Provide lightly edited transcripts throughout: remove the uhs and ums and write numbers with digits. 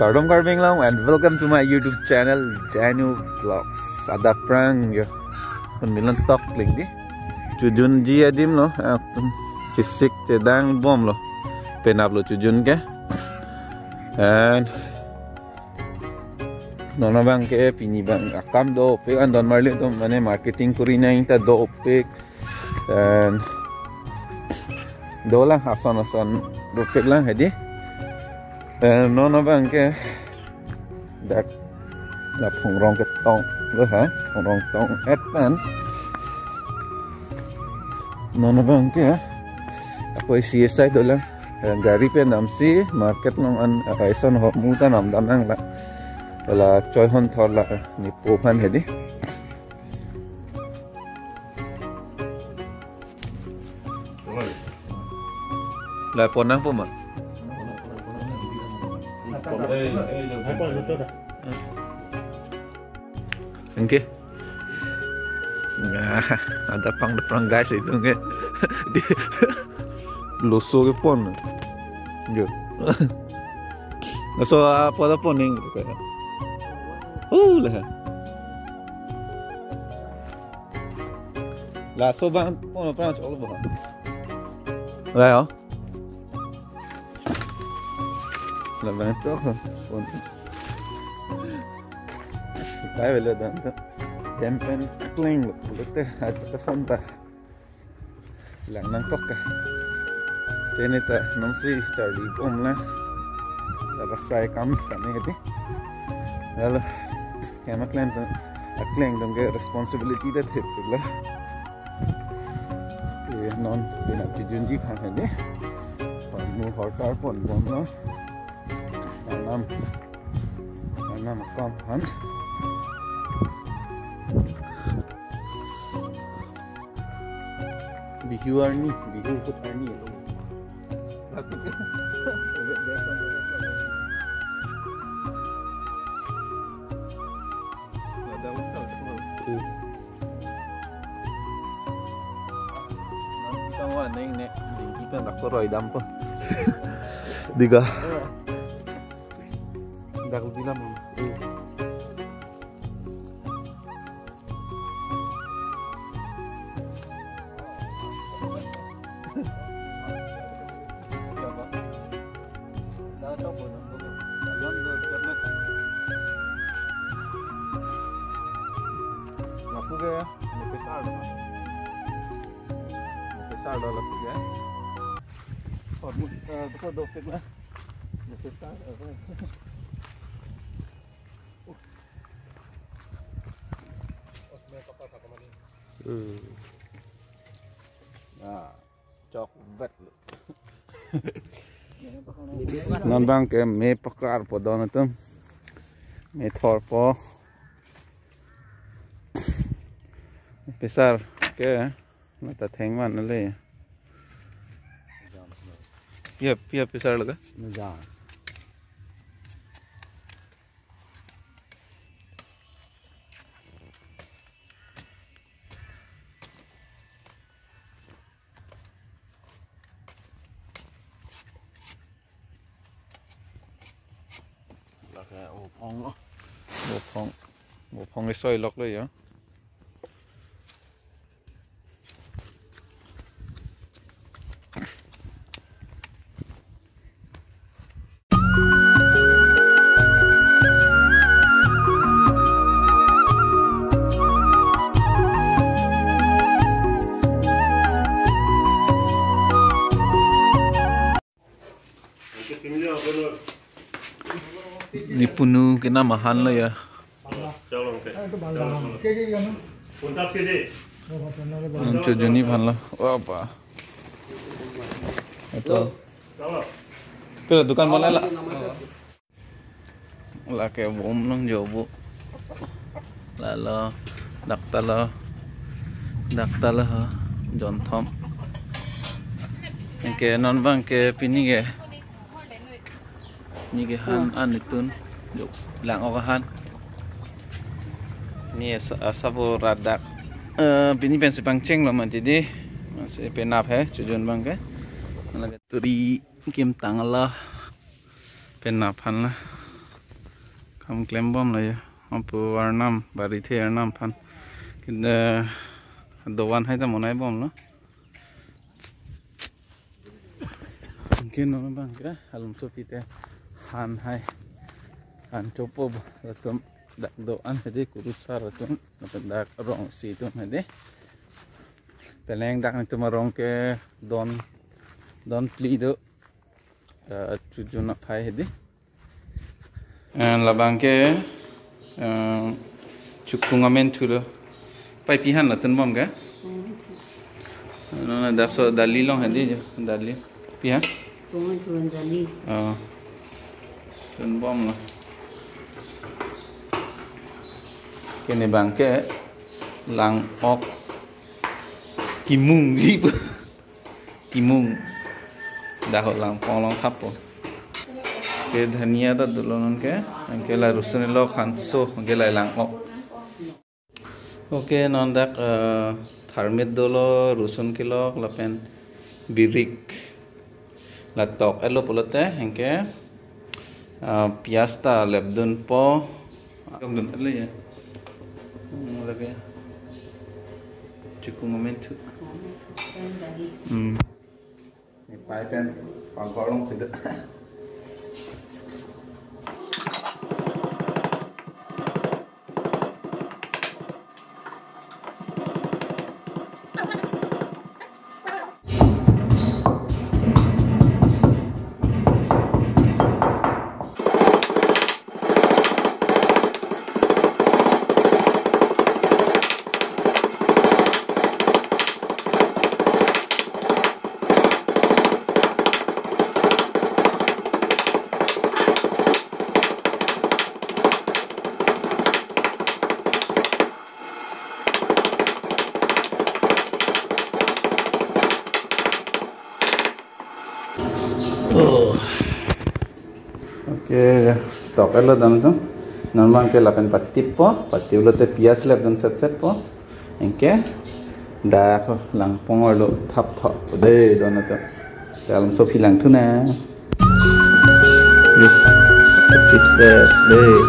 Kardom Karbing long and welcome to my YouTube channel Janu Vlogs. Ada prang yo. Milan tok link di. Chujun ji adim lo. Chisik cedang bom lo. Penap lo chujun ke. And nona bang ke pini bang akam do opek and don marli to mane marketing kuri na inta do opek and do lang ason do opek lang hedi. Nona bang ke dak la phongrong ke tong lo ha phongrong tong at pan nona bang ke ako CSI do lang gari pe nam si market nong an kaison ho muta nam danang la wala choi hon thor la ni po phan hedi la ponang po ma okay. Ada pang guys itu ke loso ke pon jo so apa ada poning lah la so bang pon pran chol ba la yo la bang to pon kai vele dan tempen kling lukte at fanta lang nang tok ka tenita non si stardi omla la sai kam sane hedi lalu kema kling dong ke responsibility that hit la non bina junji khan hedi mu hortar pon bom no nam kam khan bihu put arni neng nek kita nak koroi dampo diga dak bilam lapu gaya pesar dah lapu gaya और देखो दो पे ना pesar उसमें पका था कमानी चौक vet non bang ke me pakar po don tum me thor po pesar ke mata thengwan le ये pesar लगा जा laka ô phong cái xoay lọc đây á ni punu kena mahan lah ya. Juni mahan lah. Apa? Itu. Kira dukan mana lah? Lah kayak bom nang jauh. Lalu daktar lah, John Tom. Yang non bang ke pini ke. Ni ke han an itun lang okahan ni asabo radak pini pen sepang ceng lo man jadi masih penap hai chujun bang ke lagi turi kim tang lah penap han lah không klem bom này ông pu Arnam bari the Arnam phan cái doan hay ta monai bom nó cái nó bang cái alum sopite han hai han chopo ratum dak doan hede kurusa ratum dak rong si tum hede peleng dak tum rong ke don pli do chujuna phai hede labang ke chukungamen thuro pai pihan la tun bom ga nó dak so dali long hede dali pihan Tungan tuan dali. Tun bom lah. Kini bangke lang ok kimung gitu. Kimung dah lang pong long thap po. Ke dhania ta dulonon ke angke la rusun lo khanso angke la lang ok. Oke non dak tharmit dolo rusun kilok lapen birik latok elo pulote hengke piasta lebdun po lebdun elo ya lagi cukup momentu ini pipen pangkolong sudah Oke, tokar lo dan tu, normal ke lapan patip lo te pias lep dan set po, engke, dah lang pongor lo thap deh don tu, dalam sopi lang tu na, patip set deh.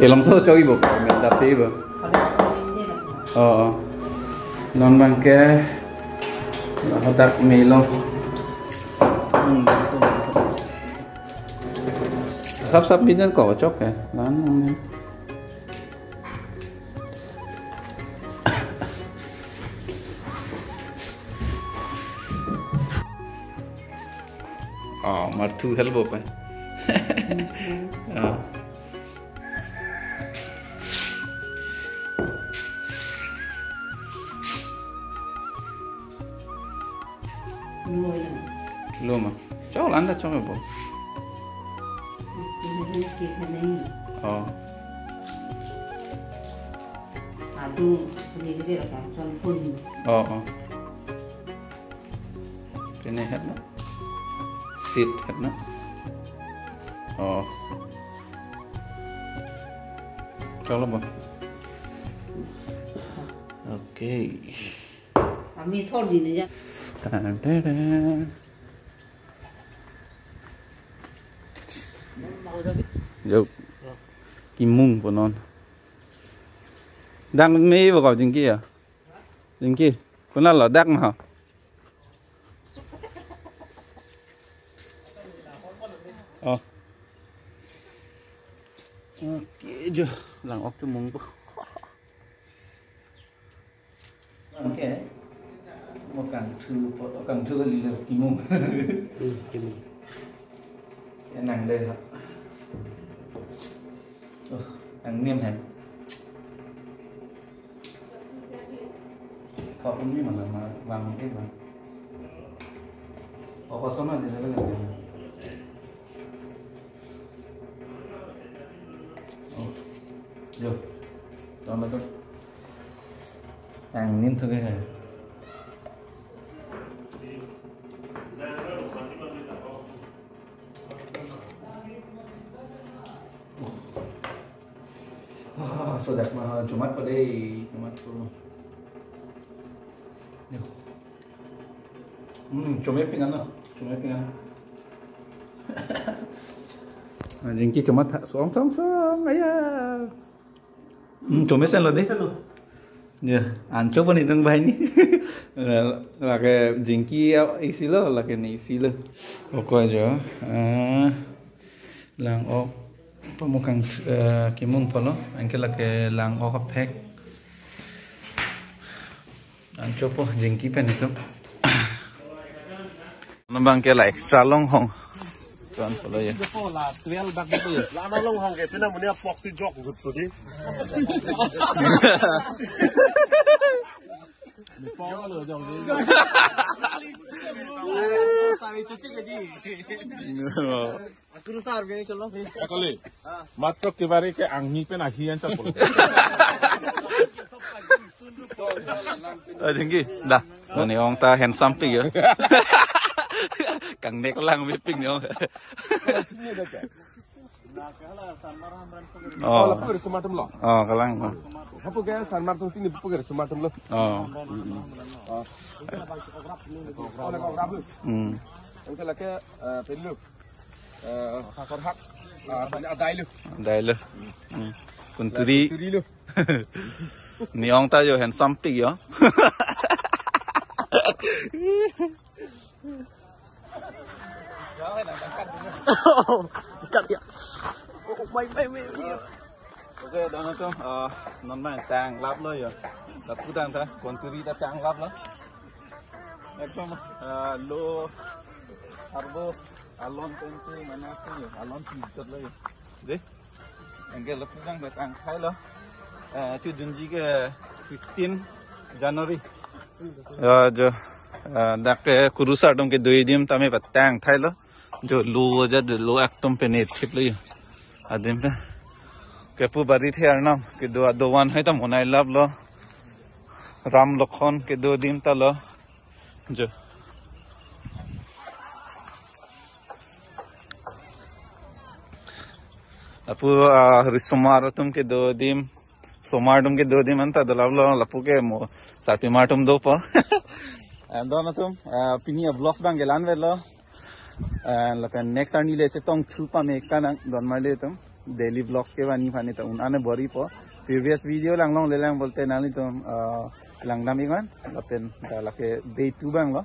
Ilom so coy bo, minta pi bo. Non bangke, hodak melong. Sắp binan cỏ chốc kìa, lán không nên. Martu helbo pa. Luma. Cháu lăn ra cho mày bộ. Aduh, ini gede lah kan, soal pun. Cái này hết nó. Xịt hết nó. Cháu lắm không? Ok. Kami thol di aja. Được. Kim mung của non. Đang mê vào gọi trên kia à? Trên kia. Con là đắc mà hả? Ok chưa? Làng ốc cho mung. Ok. Một càng thư là kim mung. Cái nàng đây hả? Nàng niêm hả? Họ cũng như mà là vàng cái mà có số nào thì nó là Yo. Tama to. Angin tuh kayak. Sodak mah Jumat pada Jumat tu. Yo. Cuma pingan lah. Cuma pingan. Jengki cuma song ayah. Cuma sen lo deh. Ya, anco pun itu bahaya ni. Lagi jengki isi lo, lagi ni isi lo. Pokok aja. Lang op pemukang kimung polo. Angkel lagi lang op pack. Anco po jengki pen itu. Nambang kela extra long hong. Tuan polo ya. Lah 12 bag itu ya. Lah ana long hong ke pina munia foxy jog gitu di. Ni pong lo jong ni. Sari cuci ke di. Aku sar be chalo bhai. Akali. Matro kibare ke angni pe nahiyan ta polo. Jengki, dah. Ni orang ta handsome pig ya. Kang nek lang miping ni. Oh, Apa ke sematam lo? oh kalang. Apa ke sanmar tu sini apa ke sematam lo? Oh. Oleh kau rabu. Angkel lagi pelu. Hakor hak. Banyak adai lu. Dai lo. Kunturi. Turi lu. Ni orang ta yo handsome pig ya. Kat dia. Mai. Okey, dah tu. Non mai tang lap lo ya. Lap tu tang ta. Kunturi ta tang lap lo. Ekdom lo arbo alon tentu mana tu ya. Alon pintar lo ya. Deh. Angkel lap tu tang betang khai lo. Chu Junji ke 15 January. जो दाके कुरुसा डों के 2 दिन तमे पत्तांग थाइलो जो लो वजद लो एकदम पे नेट छिपलो आदिम पे केपु बारी थे अर्णम के दो वन है त मोनाइ लाभ लो राम लखन के 2 दिन त लो जो अपु रिसोमार तुम के 2 दिन सोमार तुम के 2 दिन अंता दलाव लो लपु के मो साथी माटुम दो पा दोनों तुम पिनिया ब्लॉग्स बांग गेलान वेलो लकन नेक्स्ट आनी ले चेतों थुपा में एक काना दोन माले तुम डेली ब्लॉग्स के वानी फानी तो उन्होंने बरी पा प्रीवियस वीडियो लंगलों ले लें बोलते नाली तुम लंगना मिगन लपेन लके डे 2 बांग लो